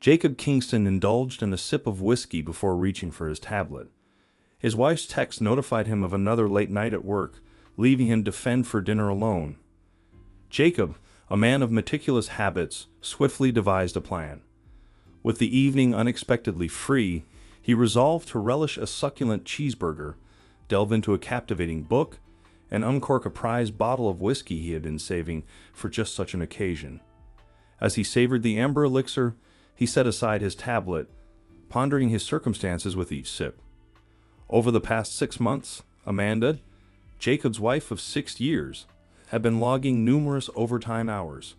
Jacob Kingston indulged in a sip of whiskey before reaching for his tablet. His wife's text notified him of another late night at work, leaving him to fend for dinner alone. Jacob, a man of meticulous habits, swiftly devised a plan. With the evening unexpectedly free, he resolved to relish a succulent cheeseburger, delve into a captivating book, and uncork a prized bottle of whiskey he had been saving for just such an occasion. As he savored the amber elixir, he set aside his tablet, pondering his circumstances with each sip. Over the past 6 months, Amanda, Jacob's wife of 6 years, had been logging numerous overtime hours.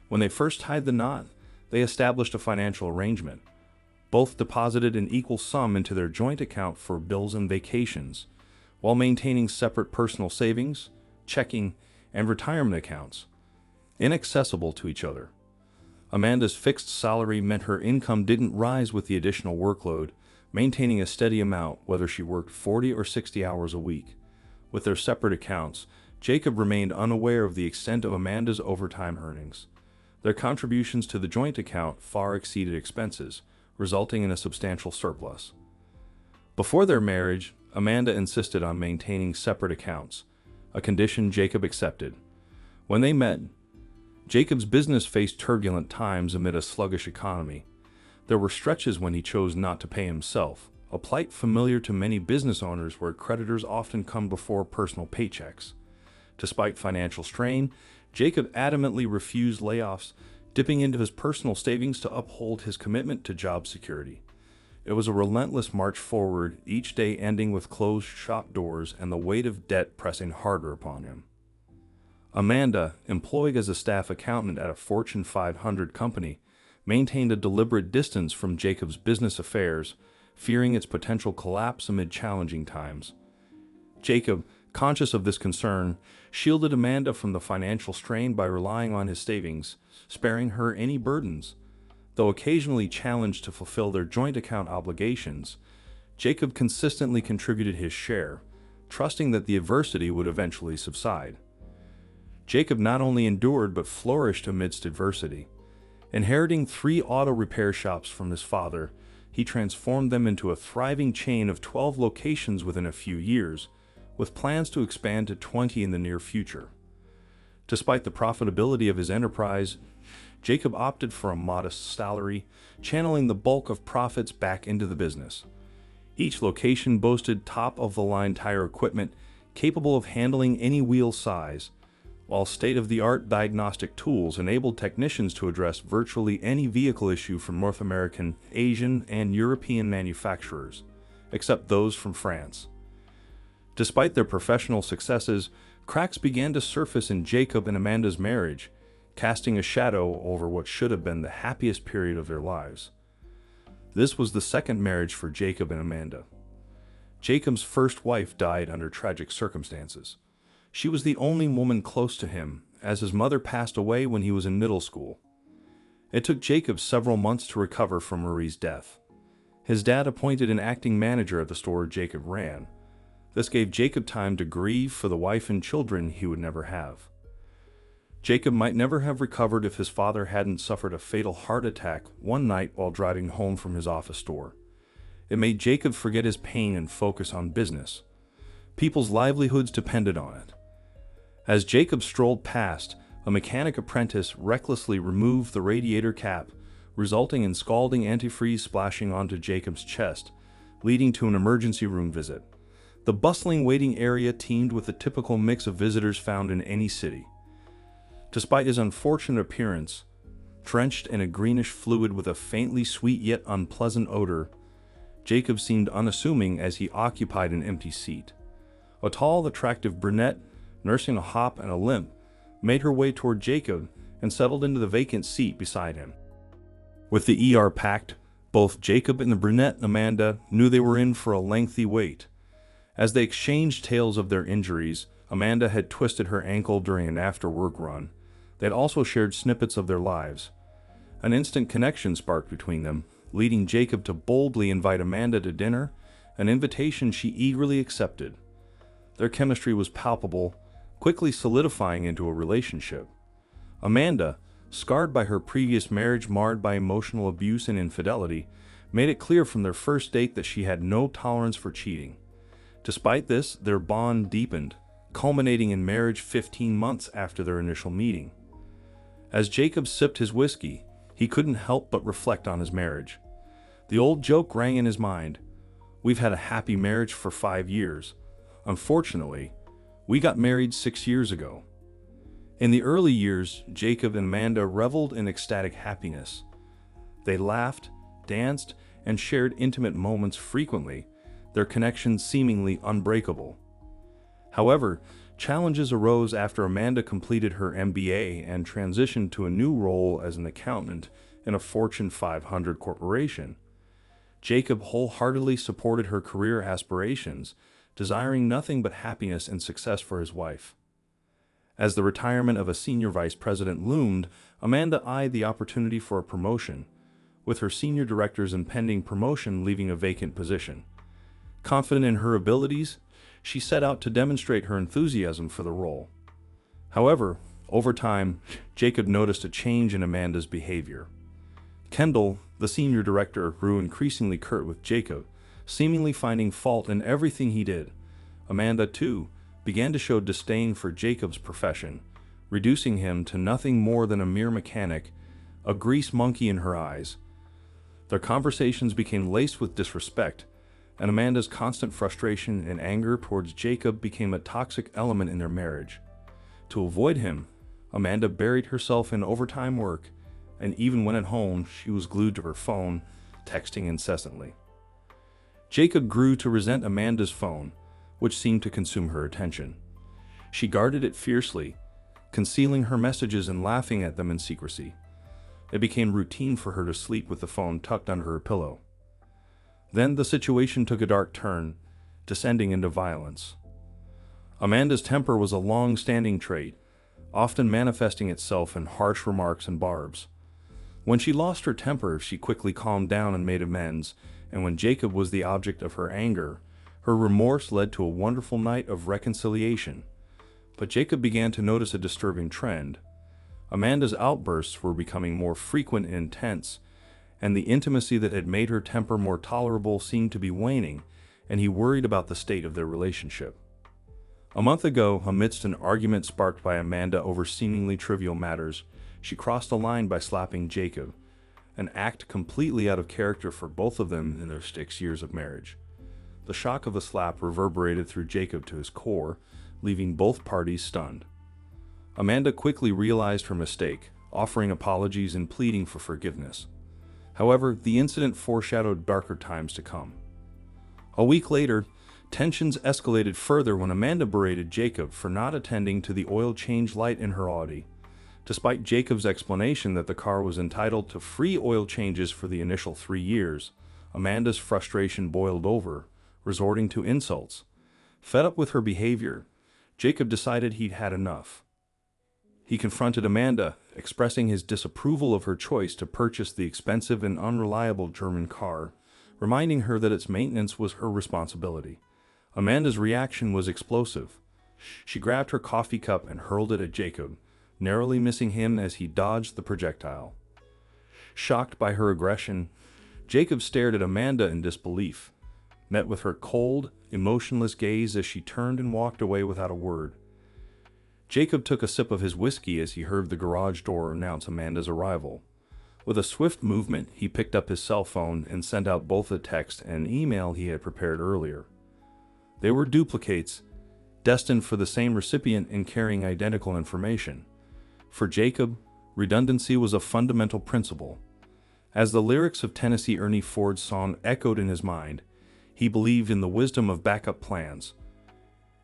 When they first tied the knot, they established a financial arrangement. Both deposited an equal sum into their joint account for bills and vacations, while maintaining separate personal savings, checking, and retirement accounts, inaccessible to each other. Amanda's fixed salary meant her income didn't rise with the additional workload, maintaining a steady amount whether she worked 40 or 60 hours a week. With their separate accounts, Jacob remained unaware of the extent of Amanda's overtime earnings. Their contributions to the joint account far exceeded expenses, resulting in a substantial surplus. Before their marriage, Amanda insisted on maintaining separate accounts, a condition Jacob accepted. When they met, Jacob's business faced turbulent times amid a sluggish economy. There were stretches when he chose not to pay himself, a plight familiar to many business owners where creditors often come before personal paychecks. Despite financial strain, Jacob adamantly refused layoffs, dipping into his personal savings to uphold his commitment to job security. It was a relentless march forward, each day ending with closed shop doors and the weight of debt pressing harder upon him. Amanda, employed as a staff accountant at a Fortune 500 company, maintained a deliberate distance from Jacob's business affairs, fearing its potential collapse amid challenging times. Jacob, conscious of this concern, shielded Amanda from the financial strain by relying on his savings, sparing her any burdens. Though occasionally challenged to fulfill their joint account obligations, Jacob consistently contributed his share, trusting that the adversity would eventually subside. Jacob not only endured but flourished amidst adversity. Inheriting 3 auto repair shops from his father, he transformed them into a thriving chain of 12 locations within a few years, with plans to expand to 20 in the near future. Despite the profitability of his enterprise, Jacob opted for a modest salary, channeling the bulk of profits back into the business. Each location boasted top-of-the-line tire equipment capable of handling any wheel size, while state-of-the-art diagnostic tools enabled technicians to address virtually any vehicle issue from North American, Asian, and European manufacturers, except those from France. Despite their professional successes, cracks began to surface in Jacob and Amanda's marriage, casting a shadow over what should have been the happiest period of their lives. This was the second marriage for Jacob and Amanda. Jacob's first wife died under tragic circumstances. She was the only woman close to him, as his mother passed away when he was in middle school. It took Jacob several months to recover from Marie's death. His dad appointed an acting manager at the store Jacob ran. This gave Jacob time to grieve for the wife and children he would never have. Jacob might never have recovered if his father hadn't suffered a fatal heart attack one night while driving home from his office store. It made Jacob forget his pain and focus on business. People's livelihoods depended on it. As Jacob strolled past, a mechanic apprentice recklessly removed the radiator cap, resulting in scalding antifreeze splashing onto Jacob's chest, leading to an emergency room visit. The bustling waiting area teemed with the typical mix of visitors found in any city. Despite his unfortunate appearance, drenched in a greenish fluid with a faintly sweet yet unpleasant odor, Jacob seemed unassuming as he occupied an empty seat. A tall, attractive brunette, nursing a hop and a limp, made her way toward Jacob and settled into the vacant seat beside him. With the ER packed, both Jacob and the brunette Amanda knew they were in for a lengthy wait. As they exchanged tales of their injuries, Amanda had twisted her ankle during an after-work run. They had also shared snippets of their lives. An instant connection sparked between them, leading Jacob to boldly invite Amanda to dinner, an invitation she eagerly accepted. Their chemistry was palpable, quickly solidifying into a relationship. Amanda, scarred by her previous marriage marred by emotional abuse and infidelity, made it clear from their first date that she had no tolerance for cheating. Despite this, their bond deepened, culminating in marriage 15 months after their initial meeting. As Jacob sipped his whiskey, he couldn't help but reflect on his marriage. The old joke rang in his mind: "We've had a happy marriage for 5 years. Unfortunately, we got married 6 years ago." In the early years, Jacob and Amanda reveled in ecstatic happiness. They laughed, danced, and shared intimate moments frequently, their connection seemingly unbreakable. However, challenges arose after Amanda completed her MBA and transitioned to a new role as an accountant in a Fortune 500 corporation. Jacob wholeheartedly supported her career aspirations, desiring nothing but happiness and success for his wife. As the retirement of a senior vice president loomed, Amanda eyed the opportunity for a promotion, with her senior director's impending promotion leaving a vacant position. Confident in her abilities, she set out to demonstrate her enthusiasm for the role. However, over time, Jacob noticed a change in Amanda's behavior. Kendall, the senior director, grew increasingly curt with Jacob, seemingly finding fault in everything he did. Amanda, too, began to show disdain for Jacob's profession, reducing him to nothing more than a mere mechanic, a grease monkey in her eyes. Their conversations became laced with disrespect, and Amanda's constant frustration and anger towards Jacob became a toxic element in their marriage. To avoid him, Amanda buried herself in overtime work, and even when at home, she was glued to her phone, texting incessantly. Jacob grew to resent Amanda's phone, which seemed to consume her attention. She guarded it fiercely, concealing her messages and laughing at them in secrecy. It became routine for her to sleep with the phone tucked under her pillow. Then the situation took a dark turn, descending into violence. Amanda's temper was a long-standing trait, often manifesting itself in harsh remarks and barbs. When she lost her temper, she quickly calmed down and made amends, and when Jacob was the object of her anger, her remorse led to a wonderful night of reconciliation. But Jacob began to notice a disturbing trend. Amanda's outbursts were becoming more frequent and intense, and the intimacy that had made her temper more tolerable seemed to be waning, and he worried about the state of their relationship. A month ago, amidst an argument sparked by Amanda over seemingly trivial matters, she crossed a line by slapping Jacob, an act completely out of character for both of them in their 6 years of marriage. The shock of the slap reverberated through Jacob to his core, leaving both parties stunned. Amanda quickly realized her mistake, offering apologies and pleading for forgiveness. However, the incident foreshadowed darker times to come. A week later, tensions escalated further when Amanda berated Jacob for not attending to the oil change light in her Audi. Despite Jacob's explanation that the car was entitled to free oil changes for the initial 3 years, Amanda's frustration boiled over, resorting to insults. Fed up with her behavior, Jacob decided he'd had enough. He confronted Amanda, expressing his disapproval of her choice to purchase the expensive and unreliable German car, reminding her that its maintenance was her responsibility. Amanda's reaction was explosive. She grabbed her coffee cup and hurled it at Jacob, narrowly missing him as he dodged the projectile. Shocked by her aggression, Jacob stared at Amanda in disbelief, met with her cold, emotionless gaze as she turned and walked away without a word. Jacob took a sip of his whiskey as he heard the garage door announce Amanda's arrival. With a swift movement, he picked up his cell phone and sent out both a text and an email he had prepared earlier. They were duplicates, destined for the same recipient and carrying identical information. For Jacob, redundancy was a fundamental principle. As the lyrics of Tennessee Ernie Ford's song echoed in his mind, he believed in the wisdom of backup plans.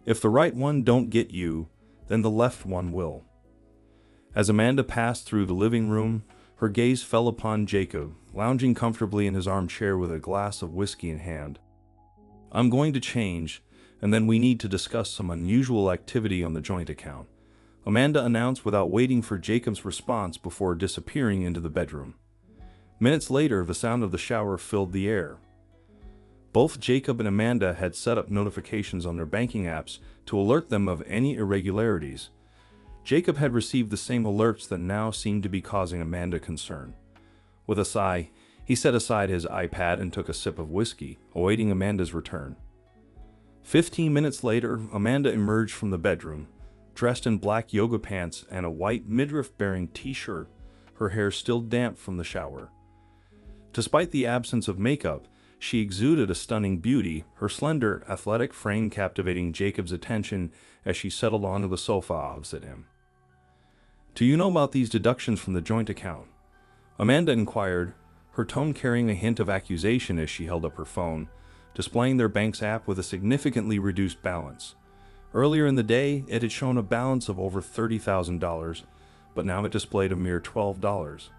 If the right one don't get you, then the left one will. As Amanda passed through the living room, her gaze fell upon Jacob, lounging comfortably in his armchair with a glass of whiskey in hand. "I'm going to change, and then we need to discuss some unusual activity on the joint account," Amanda announced without waiting for Jacob's response before disappearing into the bedroom. Minutes later, the sound of the shower filled the air. Both Jacob and Amanda had set up notifications on their banking apps to alert them of any irregularities. Jacob had received the same alerts that now seemed to be causing Amanda concern. With a sigh, he set aside his iPad and took a sip of whiskey, awaiting Amanda's return. 15 minutes later, Amanda emerged from the bedroom, dressed in black yoga pants and a white midriff-bearing t-shirt, her hair still damp from the shower. Despite the absence of makeup, she exuded a stunning beauty, her slender, athletic frame captivating Jacob's attention as she settled onto the sofa opposite him. "Do you know about these deductions from the joint account?" Amanda inquired, her tone carrying a hint of accusation as she held up her phone, displaying their bank's app with a significantly reduced balance. Earlier in the day, it had shown a balance of over $30,000, but now it displayed a mere $12.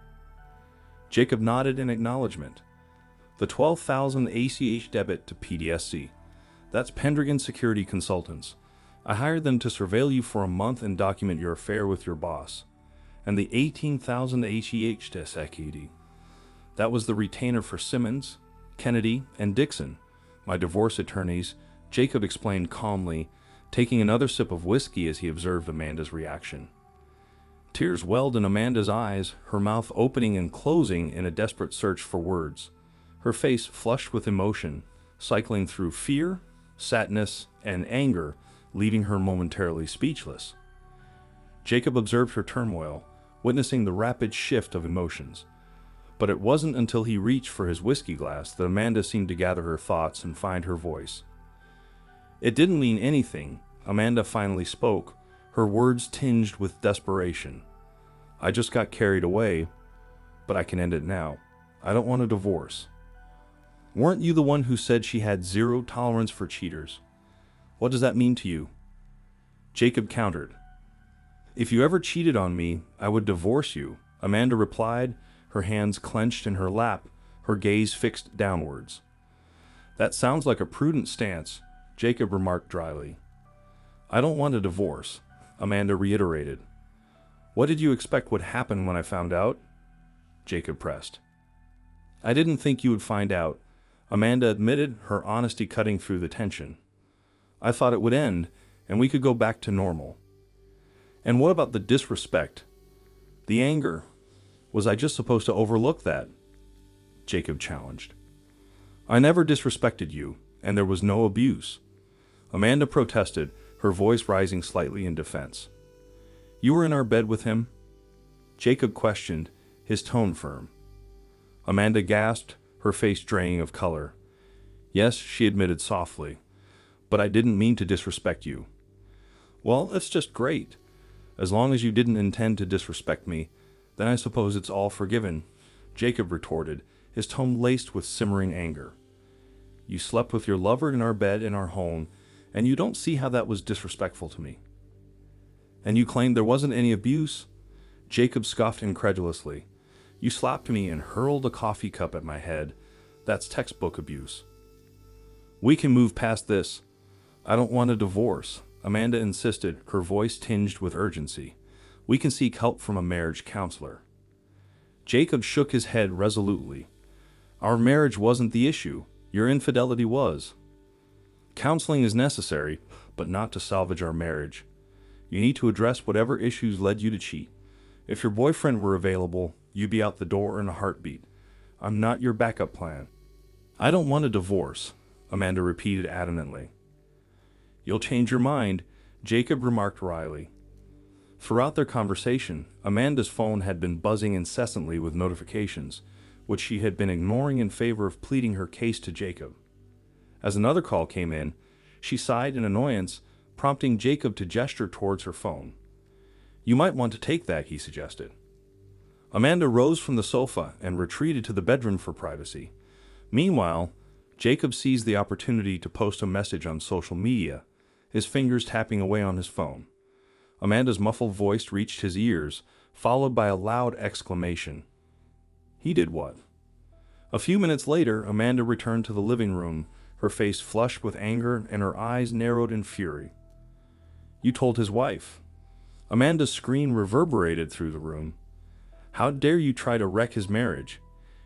Jacob nodded in acknowledgement. "The $12,000 ACH debit to PDSC. That's Pendragon Security Consultants. I hired them to surveil you for a month and document your affair with your boss. And the $18,000 ACH to SECD. That was the retainer for Simmons, Kennedy, and Dixon, my divorce attorneys," Jacob explained calmly, taking another sip of whiskey as he observed Amanda's reaction. Tears welled in Amanda's eyes, her mouth opening and closing in a desperate search for words. Her face flushed with emotion, cycling through fear, sadness, and anger, leaving her momentarily speechless. Jacob observed her turmoil, witnessing the rapid shift of emotions. But it wasn't until he reached for his whiskey glass that Amanda seemed to gather her thoughts and find her voice. "It didn't mean anything," Amanda finally spoke, her words tinged with desperation. "I just got carried away, but I can end it now. I don't want a divorce." "Weren't you the one who said she had zero tolerance for cheaters? What does that mean to you?" Jacob countered. "If you ever cheated on me, I would divorce you," Amanda replied, her hands clenched in her lap, her gaze fixed downwards. "That sounds like a prudent stance," Jacob remarked dryly. "I don't want a divorce," Amanda reiterated. "What did you expect would happen when I found out?" Jacob pressed. "I didn't think you would find out," Amanda admitted, her honesty cutting through the tension. "I thought it would end, and we could go back to normal." "And what about the disrespect? The anger? Was I just supposed to overlook that?" Jacob challenged. "I never disrespected you, and there was no abuse," Amanda protested, her voice rising slightly in defense. "You were in our bed with him?" Jacob questioned, his tone firm. Amanda gasped, her face draining of color. "Yes," she admitted softly, "but I didn't mean to disrespect you." "Well, that's just great. As long as you didn't intend to disrespect me, then I suppose it's all forgiven," Jacob retorted, his tone laced with simmering anger. "You slept with your lover in our bed in our home, and you don't see how that was disrespectful to me." "And you claimed there wasn't any abuse?" Jacob scoffed incredulously. "You slapped me and hurled a coffee cup at my head. That's textbook abuse." "We can move past this. I don't want a divorce," Amanda insisted, her voice tinged with urgency. "We can seek help from a marriage counselor." Jacob shook his head resolutely. "Our marriage wasn't the issue. Your infidelity was. Counseling is necessary, but not to salvage our marriage. You need to address whatever issues led you to cheat. If your boyfriend were available, you'd be out the door in a heartbeat. I'm not your backup plan." "I don't want a divorce," Amanda repeated adamantly. "You'll change your mind," Jacob remarked wryly. Throughout their conversation, Amanda's phone had been buzzing incessantly with notifications, which she had been ignoring in favor of pleading her case to Jacob. As another call came in, she sighed in annoyance, prompting Jacob to gesture towards her phone. "You might want to take that," he suggested. Amanda rose from the sofa and retreated to the bedroom for privacy. Meanwhile, Jacob seized the opportunity to post a message on social media, his fingers tapping away on his phone. Amanda's muffled voice reached his ears, followed by a loud exclamation. He did what? A few minutes later, Amanda returned to the living room, her face flushed with anger and her eyes narrowed in fury. "You told his wife." Amanda's scream reverberated through the room. "How dare you try to wreck his marriage?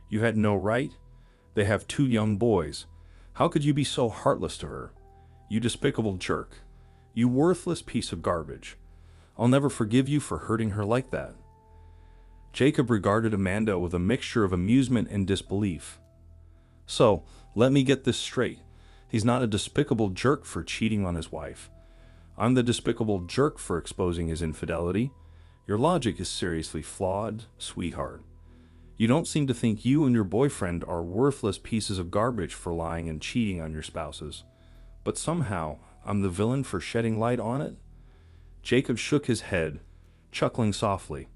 You had no right. They have 2 young boys. How could you be so heartless to her? You despicable jerk. You worthless piece of garbage." I'll never forgive you for hurting her like that." Jacob regarded Amanda with a mixture of amusement and disbelief. "So, let me get this straight. He's not a despicable jerk for cheating on his wife. I'm the despicable jerk for exposing his infidelity. Your logic is seriously flawed, sweetheart. You don't seem to think you and your boyfriend are worthless pieces of garbage for lying and cheating on your spouses. But somehow, I'm the villain for shedding light on it?" Jacob shook his head, chuckling softly.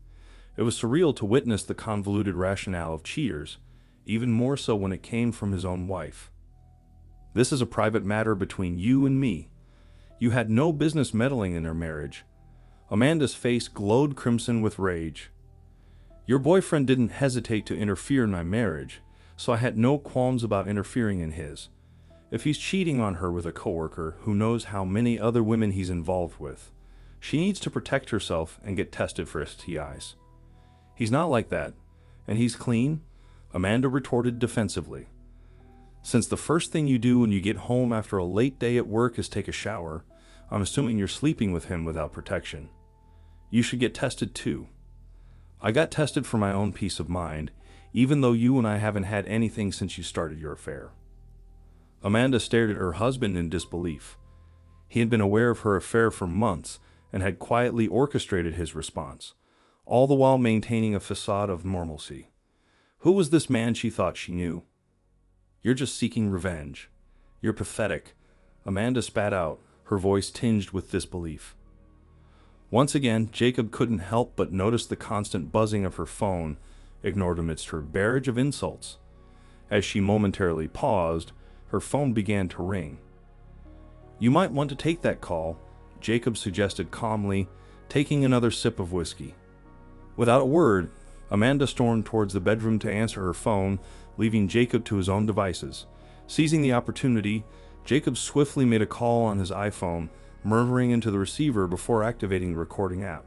It was surreal to witness the convoluted rationale of cheaters, even more so when it came from his own wife. "This is a private matter between you and me. You had no business meddling in their marriage." Amanda's face glowed crimson with rage. "Your boyfriend didn't hesitate to interfere in my marriage, so I had no qualms about interfering in his. If he's cheating on her with a coworker who knows how many other women he's involved with, she needs to protect herself and get tested for STIs. He's not like that, and he's clean," Amanda retorted defensively. "Since the first thing you do when you get home after a late day at work is take a shower, I'm assuming you're sleeping with him without protection. You should get tested too. I got tested for my own peace of mind, even though you and I haven't had anything since you started your affair." Amanda stared at her husband in disbelief. He had been aware of her affair for months and had quietly orchestrated his response, all the while maintaining a facade of normalcy. Who was this man she thought she knew? "You're just seeking revenge. You're pathetic," Amanda spat out, her voice tinged with disbelief. Once again, Jacob couldn't help but notice the constant buzzing of her phone, ignored amidst her barrage of insults. As she momentarily paused, her phone began to ring. "You might want to take that call," Jacob suggested calmly, taking another sip of whiskey. Without a word, Amanda stormed towards the bedroom to answer her phone, leaving Jacob to his own devices. Seizing the opportunity, Jacob swiftly made a call on his iPhone, murmuring into the receiver before activating the recording app.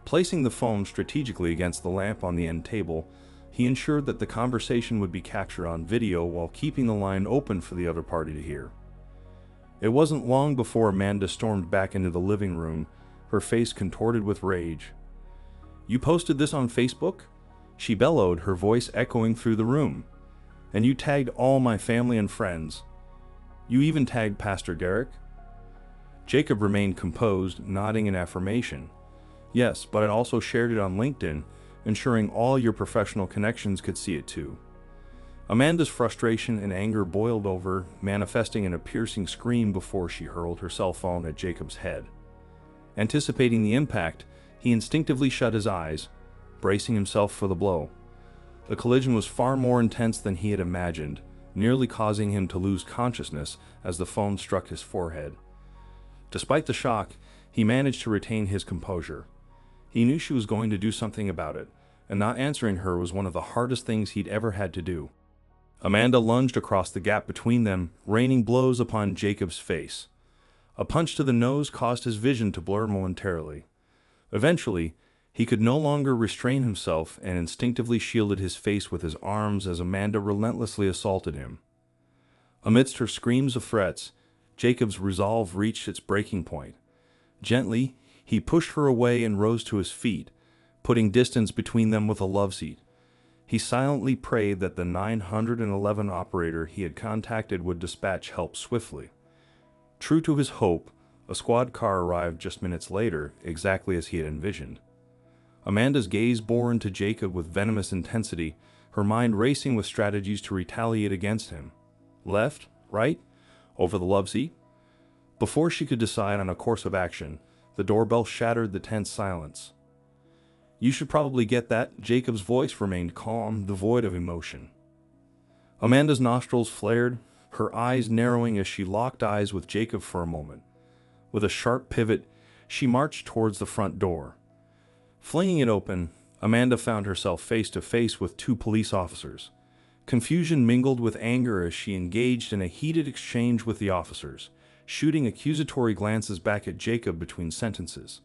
Placing the phone strategically against the lamp on the end table, he ensured that the conversation would be captured on video while keeping the line open for the other party to hear. It wasn't long before Amanda stormed back into the living room, her face contorted with rage. "You posted this on Facebook?" she bellowed, her voice echoing through the room. "And you tagged all my family and friends. You even tagged Pastor Derek?" Jacob remained composed, nodding in affirmation. "Yes, but I also shared it on LinkedIn, ensuring all your professional connections could see it too." Amanda's frustration and anger boiled over, manifesting in a piercing scream before she hurled her cell phone at Jacob's head. Anticipating the impact, he instinctively shut his eyes, bracing himself for the blow. The collision was far more intense than he had imagined, nearly causing him to lose consciousness as the phone struck his forehead. Despite the shock, he managed to retain his composure. He knew she was going to do something about it, and not answering her was one of the hardest things he'd ever had to do. Amanda lunged across the gap between them, raining blows upon Jacob's face. A punch to the nose caused his vision to blur momentarily. Eventually, he could no longer restrain himself and instinctively shielded his face with his arms as Amanda relentlessly assaulted him. Amidst her screams of threats, Jacob's resolve reached its breaking point. Gently, he pushed her away and rose to his feet, putting distance between them with a loveseat. He silently prayed that the 911 operator he had contacted would dispatch help swiftly. True to his hope, a squad car arrived just minutes later, exactly as he had envisioned. Amanda's gaze bore into Jacob with venomous intensity, her mind racing with strategies to retaliate against him. Left, right, over the loveseat? Before she could decide on a course of action, the doorbell shattered the tense silence. "You should probably get that," Jacob's voice remained calm, devoid of emotion. Amanda's nostrils flared, her eyes narrowing as she locked eyes with Jacob for a moment. With a sharp pivot, she marched towards the front door. Flinging it open, Amanda found herself face to face with two police officers. Confusion mingled with anger as she engaged in a heated exchange with the officers, shooting accusatory glances back at Jacob between sentences.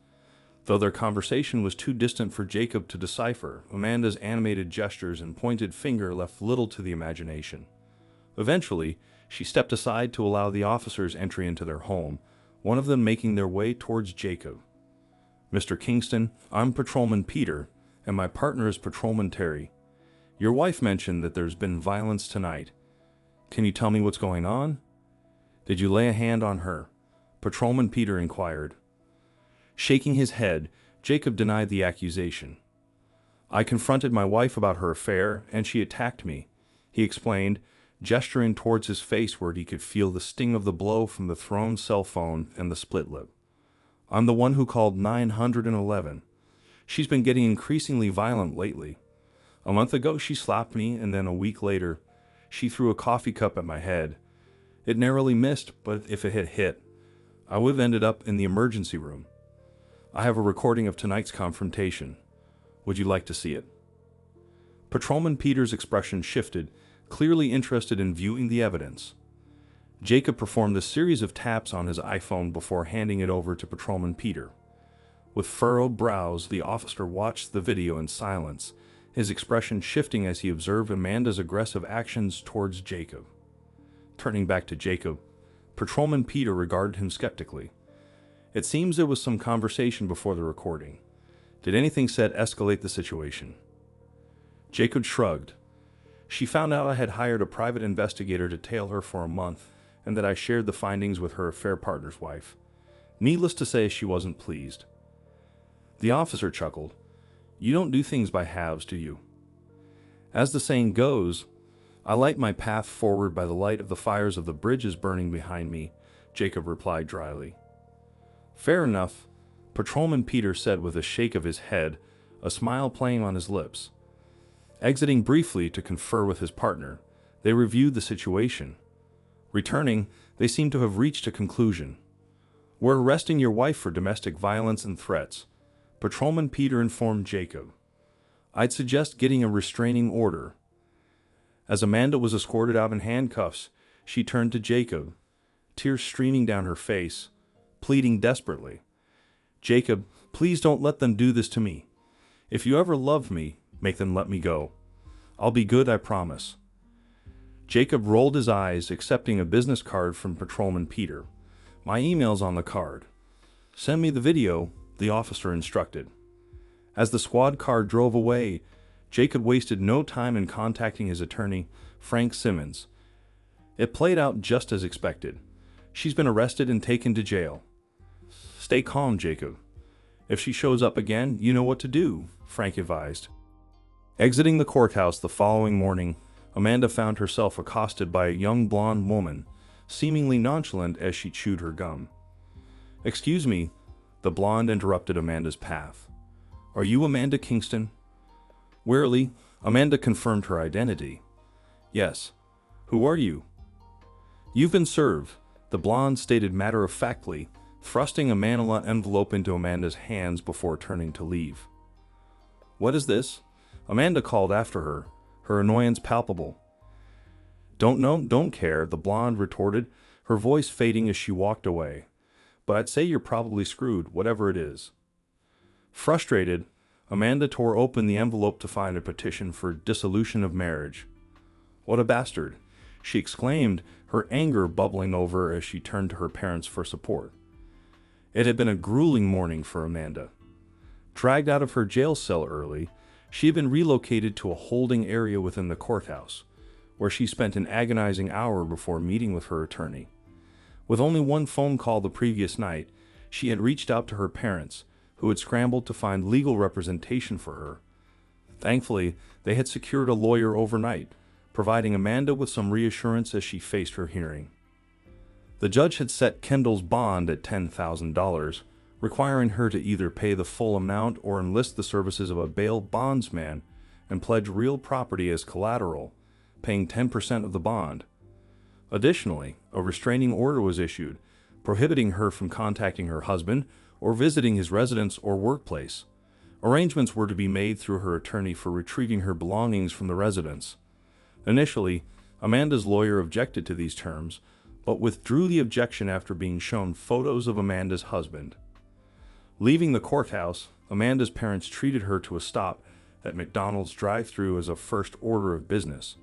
Though their conversation was too distant for Jacob to decipher, Amanda's animated gestures and pointed finger left little to the imagination. Eventually, she stepped aside to allow the officers entry into their home, one of them making their way towards Jacob. "Mr. Kingston, I'm Patrolman Peter, and my partner is Patrolman Terry. Your wife mentioned that there's been violence tonight. Can you tell me what's going on? Did you lay a hand on her?" Patrolman Peter inquired. Shaking his head, Jacob denied the accusation. "I confronted my wife about her affair, and she attacked me," he explained, gesturing towards his face where he could feel the sting of the blow from the thrown cell phone and the split lip. "I'm the one who called 911. She's been getting increasingly violent lately. A month ago she slapped me, and then a week later, she threw a coffee cup at my head. It narrowly missed, but if it had hit, I would have ended up in the emergency room. I have a recording of tonight's confrontation. Would you like to see it?" Patrolman Peter's expression shifted, clearly interested in viewing the evidence. Jacob performed a series of taps on his iPhone before handing it over to Patrolman Peter. With furrowed brows, the officer watched the video in silence, his expression shifting as he observed Amanda's aggressive actions towards Jacob. Turning back to Jacob, Patrolman Peter regarded him skeptically. "It seems there was some conversation before the recording. Did anything said escalate the situation?" Jacob shrugged. "She found out I had hired a private investigator to tail her for a month, and that I shared the findings with her affair partner's wife. Needless to say, she wasn't pleased." The officer chuckled. "You don't do things by halves, do you?" "As the saying goes, I light my path forward by the light of the fires of the bridges burning behind me," Jacob replied dryly. "Fair enough," Patrolman Peter said with a shake of his head, a smile playing on his lips. Exiting briefly to confer with his partner, they reviewed the situation. Returning, they seemed to have reached a conclusion. "We're arresting your wife for domestic violence and threats," Patrolman Peter informed Jacob. "I'd suggest getting a restraining order." As Amanda was escorted out in handcuffs, she turned to Jacob, tears streaming down her face, pleading desperately. "Jacob, please don't let them do this to me. If you ever loved me, make them let me go. I'll be good, I promise." Jacob rolled his eyes, accepting a business card from Patrolman Peter. "My email's on the card. Send me the video," the officer instructed. As the squad car drove away, Jacob wasted no time in contacting his attorney, Frank Simmons. It played out just as expected. "She's been arrested and taken to jail." "Stay calm, Jacob. If she shows up again, you know what to do," Frank advised. Exiting the courthouse the following morning, Amanda found herself accosted by a young blonde woman, seemingly nonchalant as she chewed her gum. "Excuse me," the blonde interrupted Amanda's path. "Are you Amanda Kingston?" Wearily, Amanda confirmed her identity. "Yes. Who are you?" "You've been served," the blonde stated matter-of-factly, thrusting a manila envelope into Amanda's hands before turning to leave. "What is this?" Amanda called after her, her annoyance palpable. "Don't know, don't care," the blonde retorted, her voice fading as she walked away. "But I'd say you're probably screwed, whatever it is." Frustrated, Amanda tore open the envelope to find a petition for dissolution of marriage. "What a bastard," she exclaimed, her anger bubbling over as she turned to her parents for support. It had been a grueling morning for Amanda. Dragged out of her jail cell early, she had been relocated to a holding area within the courthouse, where she spent an agonizing hour before meeting with her attorney. With only one phone call the previous night, she had reached out to her parents, who had scrambled to find legal representation for her. Thankfully, they had secured a lawyer overnight, providing Amanda with some reassurance as she faced her hearing. The judge had set Kendall's bond at $10,000, requiring her to either pay the full amount or enlist the services of a bail bondsman and pledge real property as collateral, paying 10% of the bond. Additionally, a restraining order was issued, prohibiting her from contacting her husband or visiting his residence or workplace. Arrangements were to be made through her attorney for retrieving her belongings from the residence. Initially, Amanda's lawyer objected to these terms, but withdrew the objection after being shown photos of Amanda's husband. Leaving the courthouse, Amanda's parents treated her to a stop at McDonald's drive-thru as a first order of business.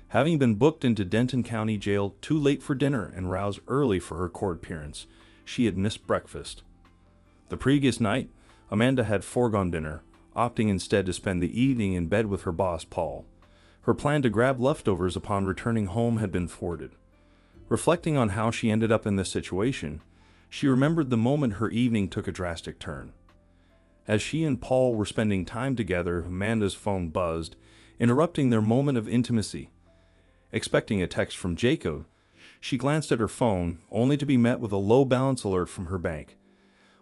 Having been booked into Denton County Jail too late for dinner and roused early for her court appearance, she had missed breakfast. The previous night, Amanda had foregone dinner, opting instead to spend the evening in bed with her boss, Paul. Her plan to grab leftovers upon returning home had been thwarted. Reflecting on how she ended up in this situation, she remembered the moment her evening took a drastic turn. As she and Paul were spending time together, Amanda's phone buzzed, interrupting their moment of intimacy. Expecting a text from Jacob, she glanced at her phone, only to be met with a low balance alert from her bank.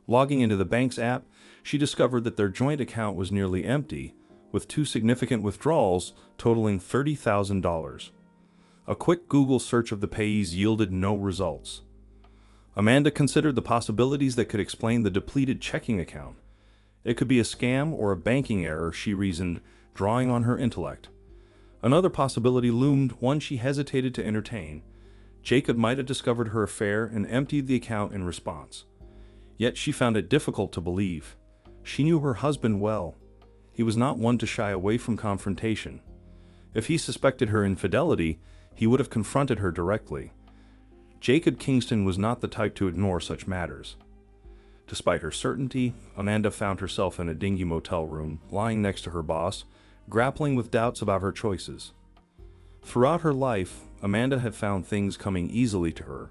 Logging into the bank's app, she discovered that their joint account was nearly empty, with 2 significant withdrawals totaling $30,000. A quick Google search of the payees yielded no results. Amanda considered the possibilities that could explain the depleted checking account. It could be a scam or a banking error, she reasoned, drawing on her intellect. Another possibility loomed, one she hesitated to entertain. Jacob might have discovered her affair and emptied the account in response. Yet she found it difficult to believe. She knew her husband well. He was not one to shy away from confrontation. If he suspected her infidelity, he would have confronted her directly. Jacob Kingston was not the type to ignore such matters. Despite her certainty, Amanda found herself in a dingy motel room, lying next to her boss, grappling with doubts about her choices. Throughout her life, Amanda had found things coming easily to her.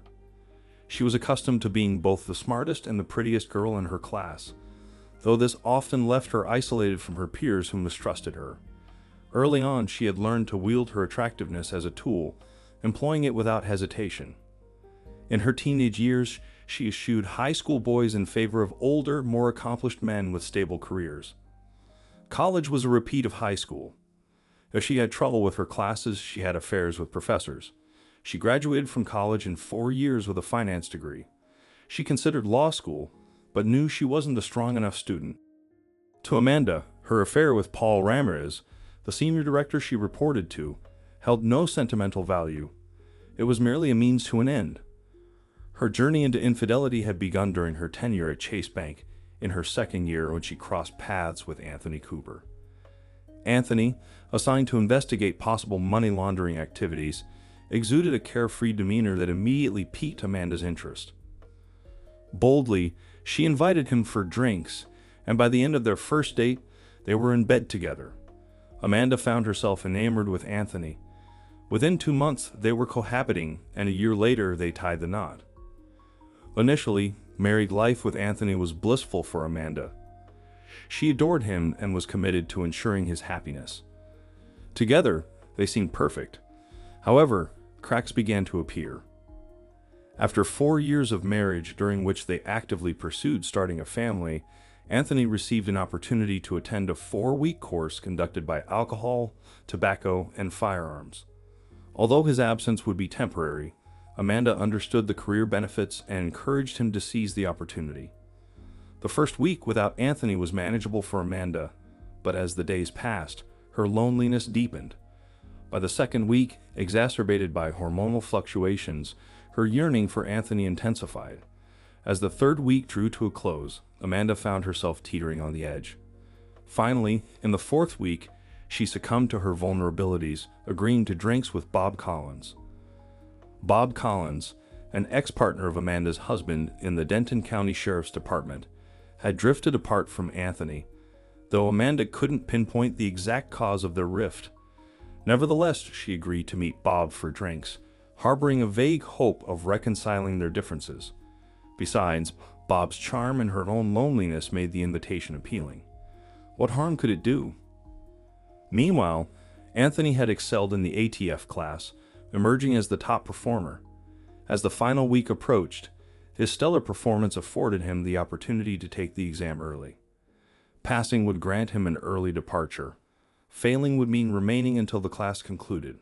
She was accustomed to being both the smartest and the prettiest girl in her class, though this often left her isolated from her peers who mistrusted her. Early on, she had learned to wield her attractiveness as a tool, employing it without hesitation. In her teenage years, she eschewed high school boys in favor of older, more accomplished men with stable careers. College was a repeat of high school. If she had trouble with her classes, she had affairs with professors. She graduated from college in 4 years with a finance degree. She considered law school, but knew she wasn't a strong enough student. To Amanda, her affair with Paul Ramirez, the senior director she reported to, held no sentimental value. It was merely a means to an end. Her journey into infidelity had begun during her tenure at Chase Bank, in her second year when she crossed paths with Anthony Cooper. Anthony, assigned to investigate possible money laundering activities, exuded a carefree demeanor that immediately piqued Amanda's interest. Boldly, she invited him for drinks, and by the end of their first date, they were in bed together. Amanda found herself enamored with Anthony. Within 2 months, they were cohabiting, and a year later, they tied the knot. Initially, married life with Anthony was blissful for Amanda. She adored him and was committed to ensuring his happiness. Together, they seemed perfect. However, cracks began to appear. After 4 years of marriage, during which they actively pursued starting a family, Anthony received an opportunity to attend a 4-week course conducted by alcohol, tobacco, and firearms. Although his absence would be temporary, Amanda understood the career benefits and encouraged him to seize the opportunity. The first week without Anthony was manageable for Amanda, but as the days passed, her loneliness deepened. By the second week, exacerbated by hormonal fluctuations, her yearning for Anthony intensified. As the third week drew to a close, Amanda found herself teetering on the edge. Finally, in the 4th week, she succumbed to her vulnerabilities, agreeing to drinks with Bob Collins. Bob Collins, an ex-partner of Amanda's husband in the Denton County Sheriff's Department, had drifted apart from Anthony, though Amanda couldn't pinpoint the exact cause of their rift. Nevertheless, she agreed to meet Bob for drinks, harboring a vague hope of reconciling their differences. Besides, Bob's charm and her own loneliness made the invitation appealing. What harm could it do? Meanwhile, Anthony had excelled in the ATF class, emerging as the top performer. As the final week approached, his stellar performance afforded him the opportunity to take the exam early. Passing would grant him an early departure. Failing would mean remaining until the class concluded.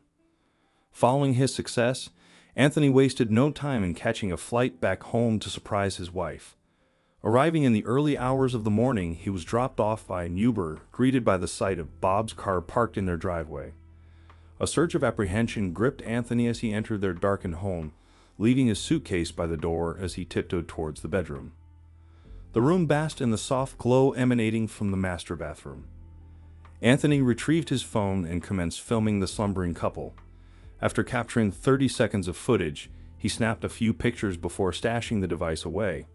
Following his success, Anthony wasted no time in catching a flight back home to surprise his wife. Arriving in the early hours of the morning, he was dropped off by an Uber, greeted by the sight of Bob's car parked in their driveway. A surge of apprehension gripped Anthony as he entered their darkened home, leaving his suitcase by the door as he tiptoed towards the bedroom. The room basked in the soft glow emanating from the master bathroom. Anthony retrieved his phone and commenced filming the slumbering couple. After capturing 30 seconds of footage, he snapped a few pictures before stashing the device away.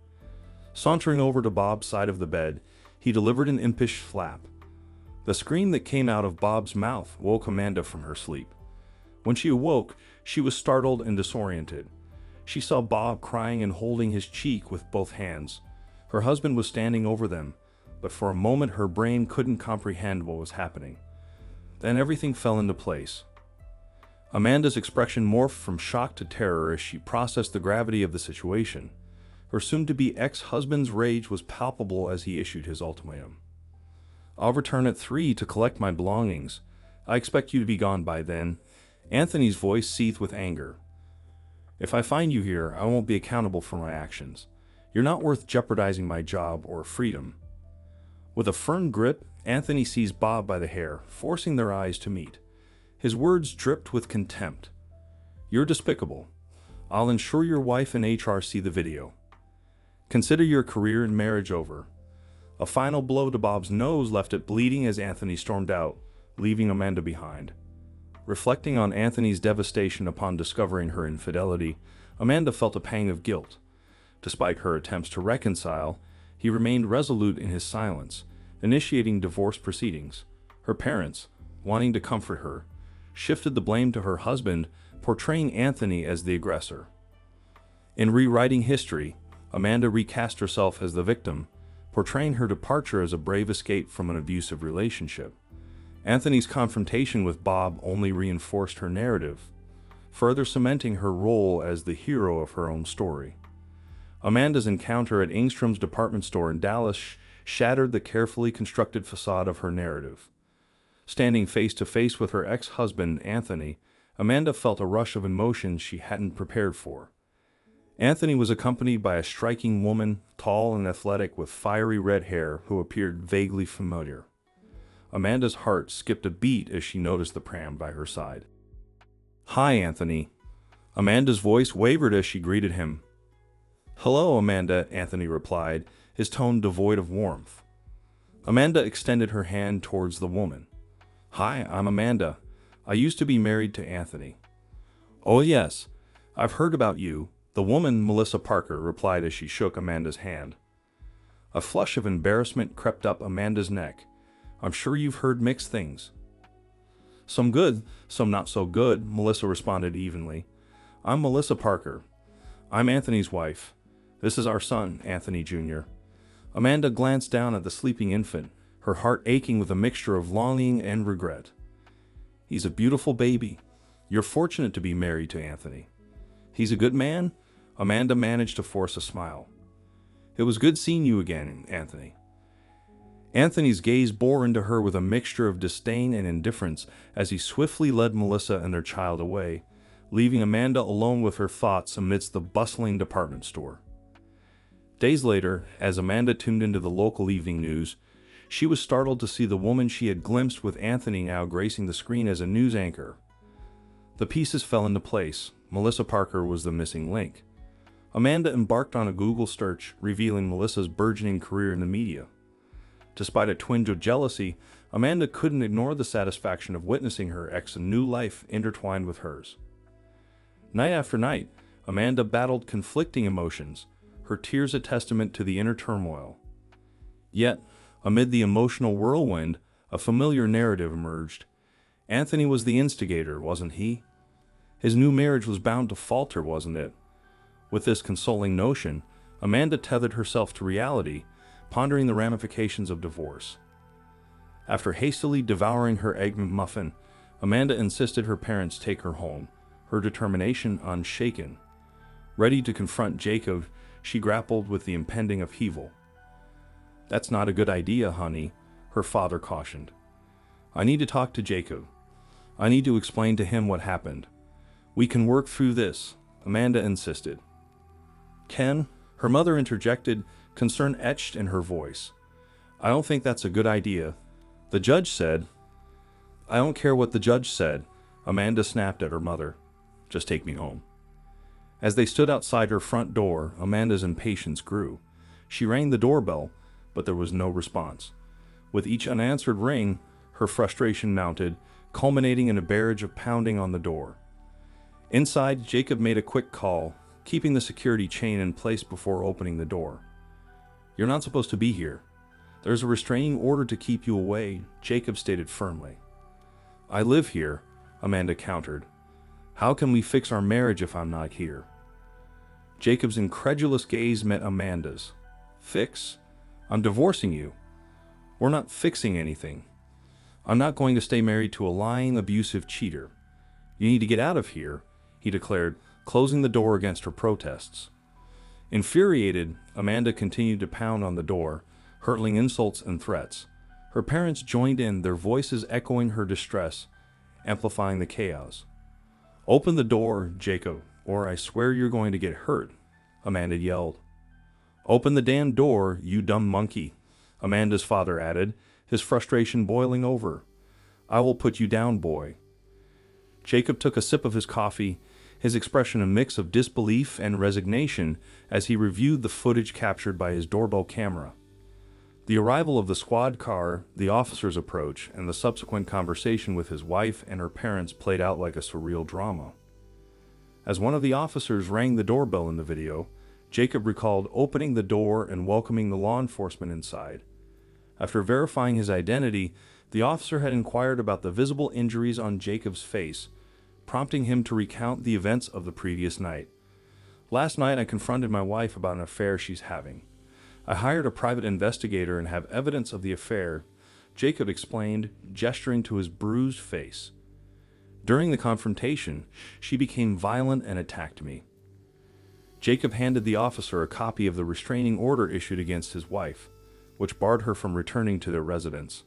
Sauntering over to Bob's side of the bed, he delivered an impish flap. The scream that came out of Bob's mouth woke Amanda from her sleep. When she awoke, she was startled and disoriented. She saw Bob crying and holding his cheek with both hands. Her husband was standing over them, but for a moment her brain couldn't comprehend what was happening. Then everything fell into place. Amanda's expression morphed from shock to terror as she processed the gravity of the situation. Her soon-to-be ex-husband's rage was palpable as he issued his ultimatum. "I'll return at 3 to collect my belongings. I expect you to be gone by then." Anthony's voice seethed with anger. "If I find you here, I won't be accountable for my actions. You're not worth jeopardizing my job or freedom." With a firm grip, Anthony seized Bob by the hair, forcing their eyes to meet. His words dripped with contempt. "You're despicable. I'll ensure your wife and HR see the video. Consider your career and marriage over." A final blow to Bob's nose left it bleeding as Anthony stormed out, leaving Amanda behind. Reflecting on Anthony's devastation upon discovering her infidelity, Amanda felt a pang of guilt. Despite her attempts to reconcile, he remained resolute in his silence, initiating divorce proceedings. Her parents, wanting to comfort her, shifted the blame to her husband, portraying Anthony as the aggressor. In rewriting history, Amanda recast herself as the victim, portraying her departure as a brave escape from an abusive relationship. Anthony's confrontation with Bob only reinforced her narrative, further cementing her role as the hero of her own story. Amanda's encounter at Ingstrom's department store in Dallas shattered the carefully constructed facade of her narrative. Standing face to face with her ex-husband, Anthony, Amanda felt a rush of emotions she hadn't prepared for. Anthony was accompanied by a striking woman, tall and athletic with fiery red hair, who appeared vaguely familiar. Amanda's heart skipped a beat as she noticed the pram by her side. "Hi, Anthony." Amanda's voice wavered as she greeted him. "Hello, Amanda," Anthony replied, his tone devoid of warmth. Amanda extended her hand towards the woman. "Hi, I'm Amanda. I used to be married to Anthony." "Oh yes, I've heard about you," the woman, Melissa Parker, replied as she shook Amanda's hand. A flush of embarrassment crept up Amanda's neck. "I'm sure you've heard mixed things." "Some good, some not so good," Melissa responded evenly. "I'm Melissa Parker. I'm Anthony's wife. This is our son, Anthony Jr." Amanda glanced down at the sleeping infant, her heart aching with a mixture of longing and regret. "He's a beautiful baby. You're fortunate to be married to Anthony." "He's a good man?" Amanda managed to force a smile. "It was good seeing you again, Anthony." Anthony's gaze bore into her with a mixture of disdain and indifference as he swiftly led Melissa and their child away, leaving Amanda alone with her thoughts amidst the bustling department store. Days later, as Amanda tuned into the local evening news, she was startled to see the woman she had glimpsed with Anthony now gracing the screen as a news anchor. The pieces fell into place. Melissa Parker was the missing link. Amanda embarked on a Google search, revealing Melissa's burgeoning career in the media. Despite a twinge of jealousy, Amanda couldn't ignore the satisfaction of witnessing her ex's new life intertwined with hers. Night after night, Amanda battled conflicting emotions, her tears a testament to the inner turmoil. Yet, amid the emotional whirlwind, a familiar narrative emerged. Anthony was the instigator, wasn't he? His new marriage was bound to falter, wasn't it? With this consoling notion, Amanda tethered herself to reality, pondering the ramifications of divorce. After hastily devouring her egg muffin, Amanda insisted her parents take her home, her determination unshaken. Ready to confront Jacob, she grappled with the impending upheaval. "That's not a good idea, honey," her father cautioned. "I need to talk to Jacob. I need to explain to him what happened. We can work through this," Amanda insisted. "Ken," her mother interjected, concern etched in her voice. "I don't think that's a good idea. The judge said—" "I don't care what the judge said," Amanda snapped at her mother. "Just take me home." As they stood outside her front door, Amanda's impatience grew. She rang the doorbell, but there was no response. With each unanswered ring, her frustration mounted, culminating in a barrage of pounding on the door. Inside, Jacob made a quick call, keeping the security chain in place before opening the door. "You're not supposed to be here." "There's a restraining order to keep you away," Jacob stated firmly. "I live here," Amanda countered. "How can we fix our marriage if I'm not here?" Jacob's incredulous gaze met Amanda's. "Fix? I'm divorcing you. We're not fixing anything. I'm not going to stay married to a lying, abusive cheater. You need to get out of here," he declared, closing the door against her protests. Infuriated, Amanda continued to pound on the door, hurling insults and threats. Her parents joined in, their voices echoing her distress, amplifying the chaos. "Open the door, Jacob, or I swear you're going to get hurt," Amanda yelled. "Open the damn door, you dumb monkey," Amanda's father added, his frustration boiling over. "I will put you down, boy." Jacob took a sip of his coffee, his expression a mix of disbelief and resignation as he reviewed the footage captured by his doorbell camera. The arrival of the squad car, the officer's approach, and the subsequent conversation with his wife and her parents played out like a surreal drama. As one of the officers rang the doorbell in the video, Jacob recalled opening the door and welcoming the law enforcement inside. After verifying his identity, the officer had inquired about the visible injuries on Jacob's face, prompting him to recount the events of the previous night. "Last night I confronted my wife about an affair she's having. I hired a private investigator and have evidence of the affair," Jacob explained, gesturing to his bruised face. "During the confrontation, she became violent and attacked me." Jacob handed the officer a copy of the restraining order issued against his wife, which barred her from returning to their residence.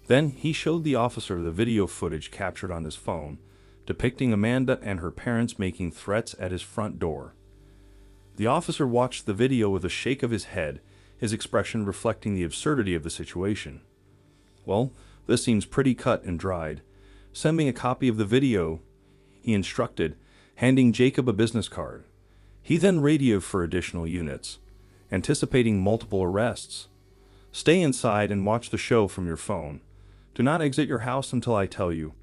Then he showed the officer the video footage captured on his phone, depicting Amanda and her parents making threats at his front door. The officer watched the video with a shake of his head, his expression reflecting the absurdity of the situation. "Well, this seems pretty cut and dried. Send me a copy of the video," he instructed, handing Jacob a business card. He then radioed for additional units, anticipating multiple arrests. "Stay inside and watch the show from your phone. Do not exit your house until I tell you."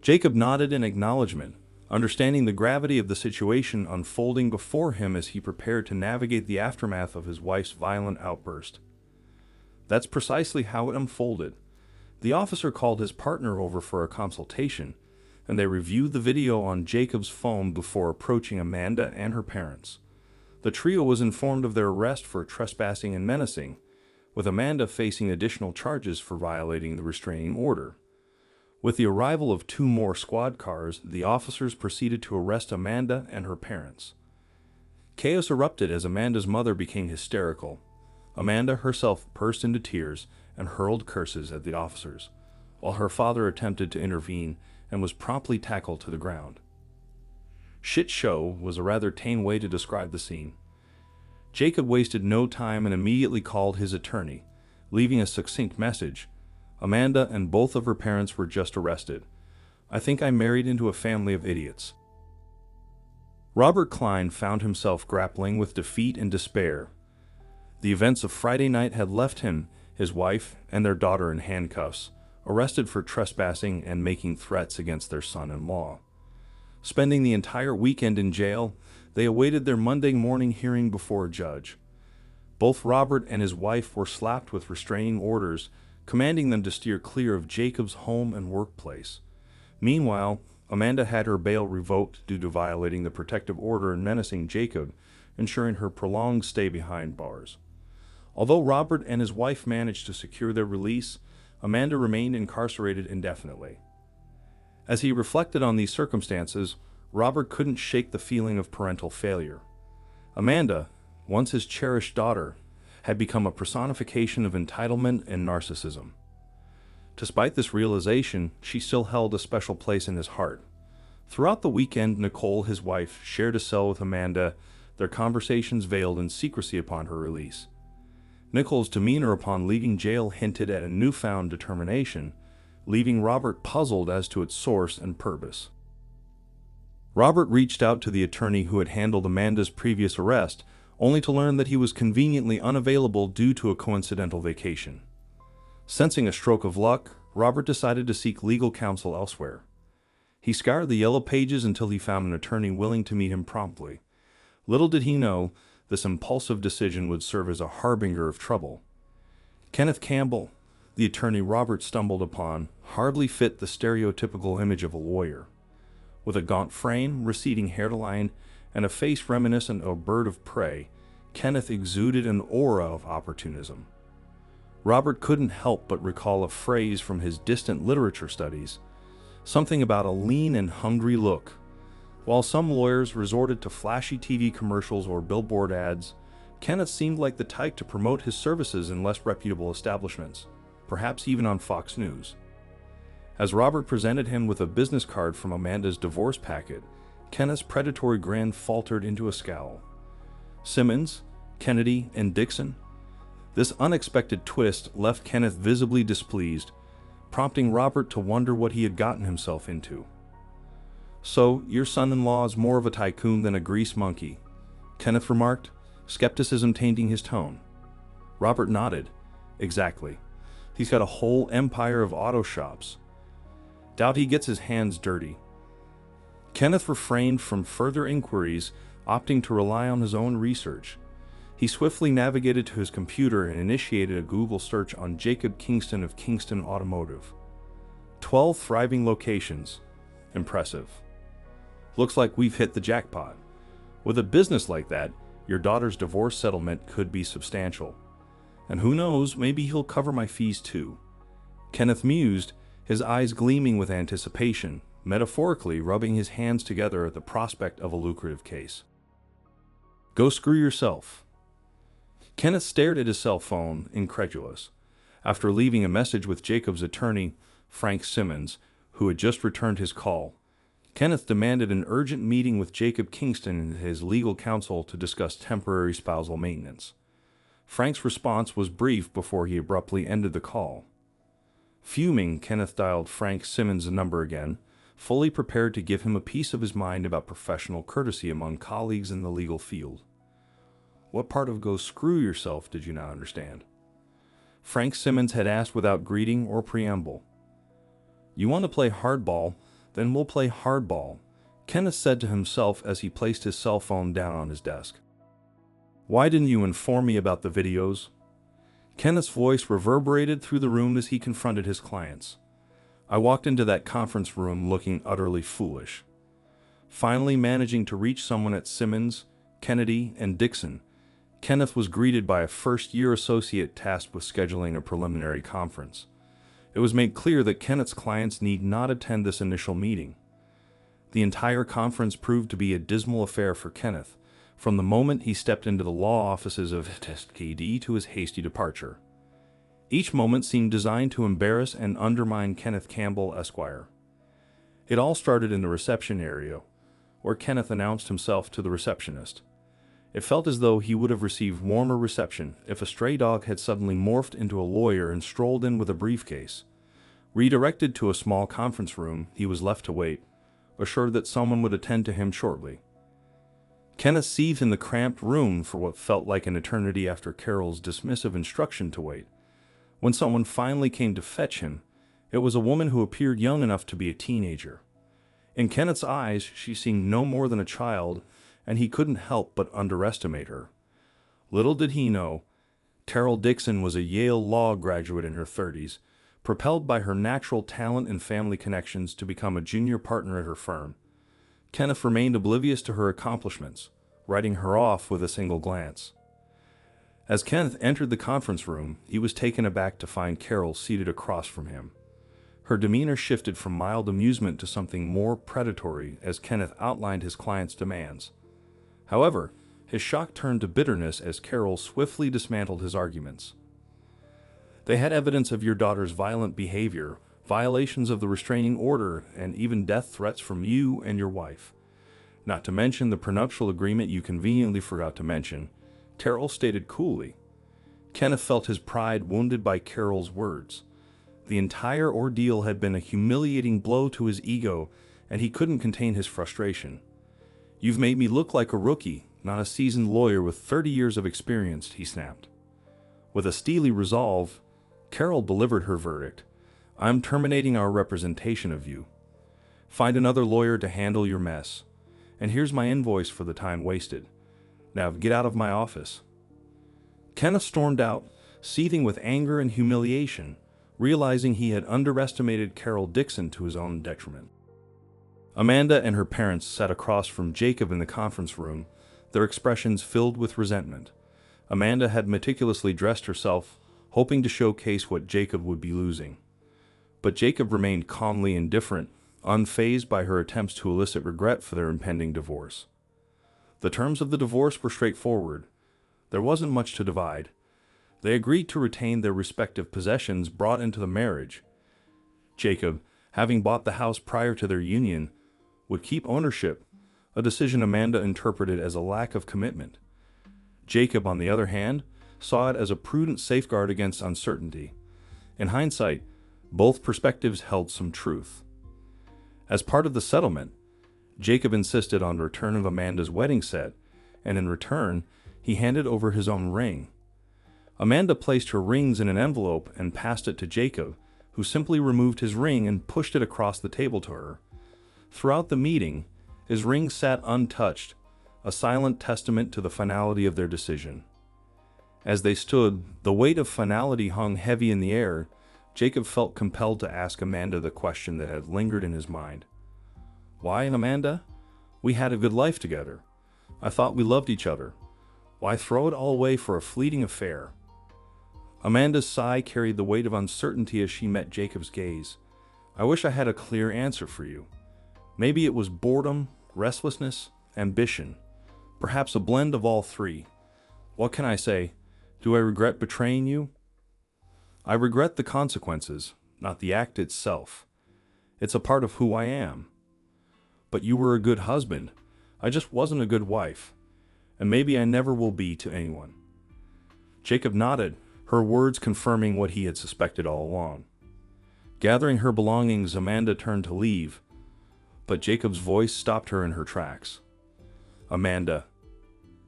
Jacob nodded in acknowledgement, understanding the gravity of the situation unfolding before him as he prepared to navigate the aftermath of his wife's violent outburst. That's precisely how it unfolded. The officer called his partner over for a consultation, and they reviewed the video on Jacob's phone before approaching Amanda and her parents. The trio was informed of their arrest for trespassing and menacing, with Amanda facing additional charges for violating the restraining order. With the arrival of 2 more squad cars, the officers proceeded to arrest Amanda and her parents. Chaos erupted as Amanda's mother became hysterical. Amanda herself burst into tears and hurled curses at the officers, while her father attempted to intervene and was promptly tackled to the ground. "Shit show" was a rather tame way to describe the scene. Jacob wasted no time and immediately called his attorney, leaving a succinct message. "Amanda and both of her parents were just arrested. I think I married into a family of idiots." Robert Klein found himself grappling with defeat and despair. The events of Friday night had left him, his wife, and their daughter in handcuffs, arrested for trespassing and making threats against their son-in-law. Spending the entire weekend in jail, they awaited their Monday morning hearing before a judge. Both Robert and his wife were slapped with restraining orders, commanding them to steer clear of Jacob's home and workplace. Meanwhile, Amanda had her bail revoked due to violating the protective order and menacing Jacob, ensuring her prolonged stay behind bars. Although Robert and his wife managed to secure their release, Amanda remained incarcerated indefinitely. As he reflected on these circumstances, Robert couldn't shake the feeling of parental failure. Amanda, once his cherished daughter, had become a personification of entitlement and narcissism. Despite this realization, she still held a special place in his heart. Throughout the weekend, Nicole, his wife, shared a cell with Amanda, their conversations veiled in secrecy upon her release. Nicole's demeanor upon leaving jail hinted at a newfound determination, leaving Robert puzzled as to its source and purpose. Robert reached out to the attorney who had handled Amanda's previous arrest, only to learn that he was conveniently unavailable due to a coincidental vacation. Sensing a stroke of luck, Robert decided to seek legal counsel elsewhere. He scoured the yellow pages until he found an attorney willing to meet him promptly. Little did he know, this impulsive decision would serve as a harbinger of trouble. Kenneth Campbell, the attorney Robert stumbled upon, hardly fit the stereotypical image of a lawyer. With a gaunt frame, receding hairline, and a face reminiscent of a bird of prey, Kenneth exuded an aura of opportunism. Robert couldn't help but recall a phrase from his distant literature studies, something about a lean and hungry look. While some lawyers resorted to flashy TV commercials or billboard ads, Kenneth seemed like the type to promote his services in less reputable establishments, perhaps even on Fox News. As Robert presented him with a business card from Amanda's divorce packet, Kenneth's predatory grin faltered into a scowl. Simmons, Kennedy, and Dixon? This unexpected twist left Kenneth visibly displeased, prompting Robert to wonder what he had gotten himself into. "So, your son-in-law is more of a tycoon than a grease monkey," Kenneth remarked, skepticism tainting his tone. Robert nodded. "Exactly. He's got a whole empire of auto shops. Doubt he gets his hands dirty." Kenneth refrained from further inquiries, opting to rely on his own research. He swiftly navigated to his computer and initiated a Google search on Jacob Kingston of Kingston Automotive. 12 thriving locations. Impressive. Looks like we've hit the jackpot. With a business like that, your daughter's divorce settlement could be substantial. And who knows, maybe he'll cover my fees too. Kenneth mused, his eyes gleaming with anticipation, metaphorically rubbing his hands together at the prospect of a lucrative case. "Go screw yourself." Kenneth stared at his cell phone, incredulous. After leaving a message with Jacob's attorney, Frank Simmons, who had just returned his call, Kenneth demanded an urgent meeting with Jacob Kingston and his legal counsel to discuss temporary spousal maintenance. Frank's response was brief before he abruptly ended the call. Fuming, Kenneth dialed Frank Simmons' number again, fully prepared to give him a piece of his mind about professional courtesy among colleagues in the legal field. What part of "go screw yourself" did you not understand? Frank Simmons had asked without greeting or preamble. "You want to play hardball? Then we'll play hardball," Kenneth said to himself as he placed his cell phone down on his desk. "Why didn't you inform me about the videos?" Kenneth's voice reverberated through the room as he confronted his clients. "I walked into that conference room looking utterly foolish." Finally managing to reach someone at Simmons, Kennedy, and Dixon, Kenneth was greeted by a first-year associate tasked with scheduling a preliminary conference. It was made clear that Kenneth's clients need not attend this initial meeting. The entire conference proved to be a dismal affair for Kenneth, from the moment he stepped into the law offices of TSKD to his hasty departure. Each moment seemed designed to embarrass and undermine Kenneth Campbell, Esquire. It all started in the reception area, where Kenneth announced himself to the receptionist. It felt as though he would have received warmer reception if a stray dog had suddenly morphed into a lawyer and strolled in with a briefcase. Redirected to a small conference room, he was left to wait, assured that someone would attend to him shortly. Kenneth seethed in the cramped room for what felt like an eternity after Carol's dismissive instruction to wait. When someone finally came to fetch him, it was a woman who appeared young enough to be a teenager. In Kenneth's eyes, she seemed no more than a child, and he couldn't help but underestimate her. Little did he know, Terrell Dixon was a Yale law graduate in her 30s, propelled by her natural talent and family connections to become a junior partner at her firm. Kenneth remained oblivious to her accomplishments, writing her off with a single glance. As Kenneth entered the conference room, he was taken aback to find Carol seated across from him. Her demeanor shifted from mild amusement to something more predatory as Kenneth outlined his client's demands. However, his shock turned to bitterness as Carol swiftly dismantled his arguments. "They had evidence of your daughter's violent behavior, violations of the restraining order, and even death threats from you and your wife. Not to mention the prenuptial agreement you conveniently forgot to mention," Terrell stated coolly. Kenneth felt his pride wounded by Carol's words. The entire ordeal had been a humiliating blow to his ego, and he couldn't contain his frustration. "You've made me look like a rookie, not a seasoned lawyer with 30 years of experience," he snapped. With a steely resolve, Carol delivered her verdict. "I'm terminating our representation of you. Find another lawyer to handle your mess. And here's my invoice for the time wasted. Now get out of my office." Kenneth stormed out, seething with anger and humiliation, realizing he had underestimated Carol Dixon to his own detriment. Amanda and her parents sat across from Jacob in the conference room, their expressions filled with resentment. Amanda had meticulously dressed herself, hoping to showcase what Jacob would be losing. But Jacob remained calmly indifferent, unfazed by her attempts to elicit regret for their impending divorce. The terms of the divorce were straightforward. There wasn't much to divide. They agreed to retain their respective possessions brought into the marriage. Jacob, having bought the house prior to their union, would keep ownership, a decision Amanda interpreted as a lack of commitment. Jacob, on the other hand, saw it as a prudent safeguard against uncertainty. In hindsight, both perspectives held some truth. As part of the settlement, Jacob insisted on return of Amanda's wedding set, and in return, he handed over his own ring. Amanda placed her rings in an envelope and passed it to Jacob, who simply removed his ring and pushed it across the table to her. Throughout the meeting, his ring sat untouched, a silent testament to the finality of their decision. As they stood, the weight of finality hung heavy in the air. Jacob felt compelled to ask Amanda the question that had lingered in his mind. "Why, Amanda? We had a good life together. I thought we loved each other. Why throw it all away for a fleeting affair?" Amanda's sigh carried the weight of uncertainty as she met Jacob's gaze. "I wish I had a clear answer for you. Maybe it was boredom, restlessness, ambition, perhaps a blend of all three. What can I say? Do I regret betraying you? I regret the consequences, not the act itself. It's a part of who I am. But you were a good husband. I just wasn't a good wife. And maybe I never will be to anyone." Jacob nodded, her words confirming what he had suspected all along. Gathering her belongings, Amanda turned to leave, but Jacob's voice stopped her in her tracks. "Amanda."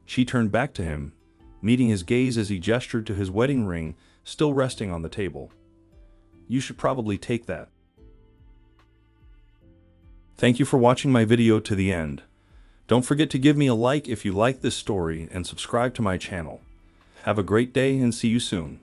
She turned back to him, meeting his gaze as he gestured to his wedding ring, still resting on the table. "You should probably take that." Thank you for watching my video to the end. Don't forget to give me a like if you like this story and subscribe to my channel. Have a great day and see you soon.